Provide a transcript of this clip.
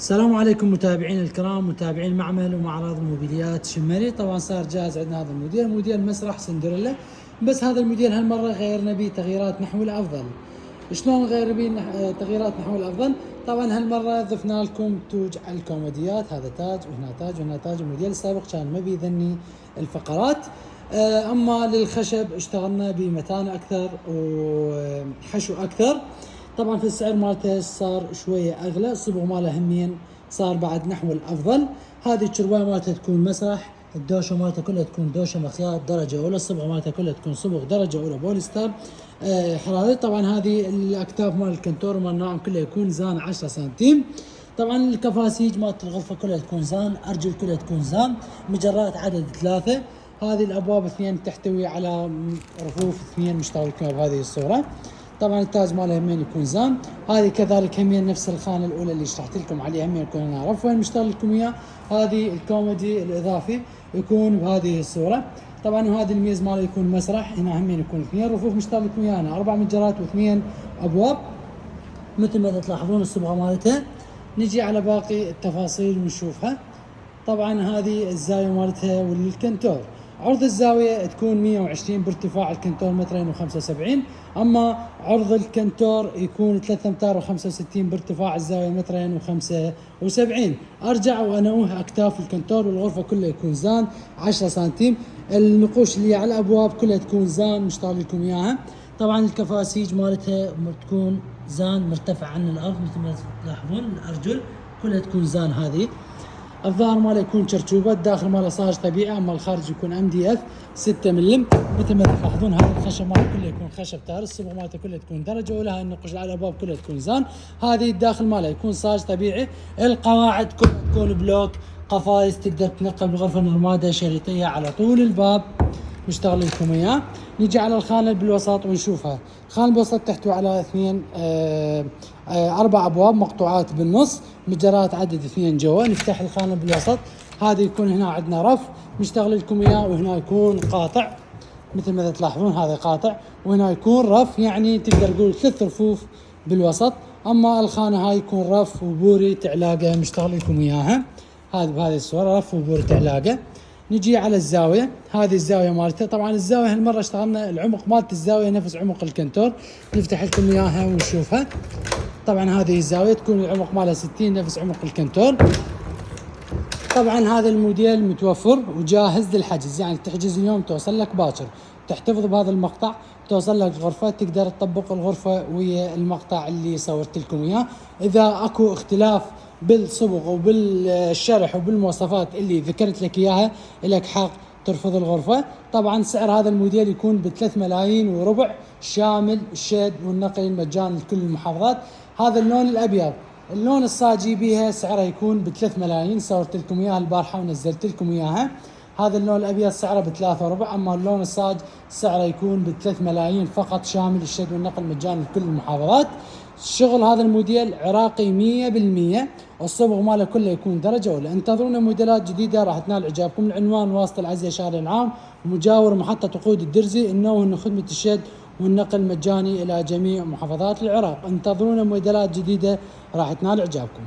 السلام عليكم متابعين الكرام، متابعين معمل ومعرض الموبيليات الشمالي. طبعا صار جاهز عندنا هذا الموديل، موديل مسرح سندريلا. بس هذا الموديل هالمره غيرنا به تغييرات نحو الافضل. شلون غير به تغييرات نحو الافضل؟ طبعا هالمره ضفنا لكم توج على الكوموديات، هذا تاج وهنا تاج وهنا تاج. الموديل السابق كان ما بيذني الفقرات. اما للخشب اشتغلنا بمتانه اكثر وحشو اكثر. طبعا في السعر مالته صار شويه اغلى، الصبغ ماله همين صار بعد نحو الافضل. هذه الشربايه مالته تكون مسرح، الدوشه مالته كلها تكون دوشه مخياط درجه اولى، الصبغه مالته كلها تكون صبغ درجه اولى بوليستر حراري. طبعا هذه الاكتاف مال الكنتور مال الناعم كله يكون زان 10 سنتيم. طبعا الكفاسيج مالت الغرفه كلها تكون زان، ارجل كلها تكون زان، مجرات عدد 3. هذه الابواب 2 تحتوي على رفوف 2 مشتركين بهذه الصوره. طبعا التاج ماله همين يكون زان. هذه كذلك همين نفس الخانه الاولى اللي شرحت لكم عليها، همين يكون هنا رف. وين مشتغل لكم اياه؟ هذه الكوميدي الاضافي يكون بهذه الصوره. طبعا وهذا الميز ماله يكون مسرح، هنا همين يكون 2 رفوف مشتغل لكم اياه، هنا 4 متجرات و2 ابواب مثل ما تلاحظون الصبغه مالتها. نجي على باقي التفاصيل ونشوفها. طبعا هذه الزاويه مالتها والكنتور. عرض الزاوية تكون 120 بارتفاع الكنتور 275. أما عرض الكنتور يكون 3 أمتار و65 بارتفاع الزاوية 275. أرجع وأنوه أكتاف الكنتور، والغرفة كلها يكون زان 10 سنتيم. النقوش اللي على الأبواب كلها تكون زان مشتغل لكم إياها. طبعا الكفاسيج مالتها تكون زان مرتفع عن الأرض مثل ما تلاحظون، الأرجل كلها تكون زان. هذه الظهر ماله يكون شرشوبه، الداخل ماله صاج طبيعي، اما الخارج يكون ام دي اف 6 ملم مثل ما تلاحظون. هذا الخشب ماله كله يكون خشب تارس، الصبغه مالته كلها تكون درجه اولى، هاي النقوش على الابواب كلها تكون زان. هذه الداخل ماله يكون صاج طبيعي. القواعد كلها تكون بلوك، قفايز تقدر تنقل بالغرفه الرماده شريطيه على طول الباب مشتغل لكم اياه. نيجي على الخانه بالوسط ونشوفها. الخانه بالوسط تحتوي على 4 ابواب مقطوعات بالنص، مجرات عدد 2 جوا. نفتح الخانه بالوسط، هذا يكون هنا عندنا رف مشتغل لكم اياه، وهنا يكون قاطع مثل ما تلاحظون، هذا قاطع وهنا يكون رف، يعني تقدر تقول 3 رفوف بالوسط. اما الخانه هاي يكون رف وبوري تعلاقه مشتغل لكم اياها، هذه بهذه الصوره رف وبوري تعلاقه. نجي على الزاويه، هذه الزاويه مالتها. طبعا الزاويه هالمره اشتغلنا العمق مالت الزاويه نفس عمق الكنتور، نفتح لكم اياها ونشوفها. طبعا هذه الزاويه تكون العمق مالها 60 نفس عمق الكنتور. طبعا هذا الموديل متوفر وجاهز للحجز، يعني تحجز اليوم توصل لك باكر، تحتفظ بهذا المقطع توصل لك الغرفه، تقدر تطبق الغرفه ويا المقطع اللي صورت لكم اياه. اذا اكو اختلاف بالصبغ وبالشرح وبالمواصفات اللي ذكرت لك اياها، لك حق ترفض الغرفه. طبعا سعر هذا الموديل يكون ب3 ملايين وربع شامل الشيد والنقل المجاني لكل المحافظات. هذا اللون الابيض، اللون الصاجي بيها سعره يكون ب3 ملايين، صورت لكم اياها البارحه ونزلت لكم اياها. هذا اللون الابيض سعره ب3 وربع، اما اللون الصاج سعره يكون ب3 ملايين فقط شامل الشد والنقل مجاني لكل المحافظات. شغل هذا الموديل عراقي 100%، والصبغ ماله كله يكون درجه اولى. انتظرونا موديلات جديده راح تنال اعجابكم. العنوان واسطه العزية شارع العام، ومجاور محطه وقود الدرزي. انه خدمه الشد والنقل مجاني الى جميع محافظات العراق. انتظرونا موديلات جديده راح تنال اعجابكم.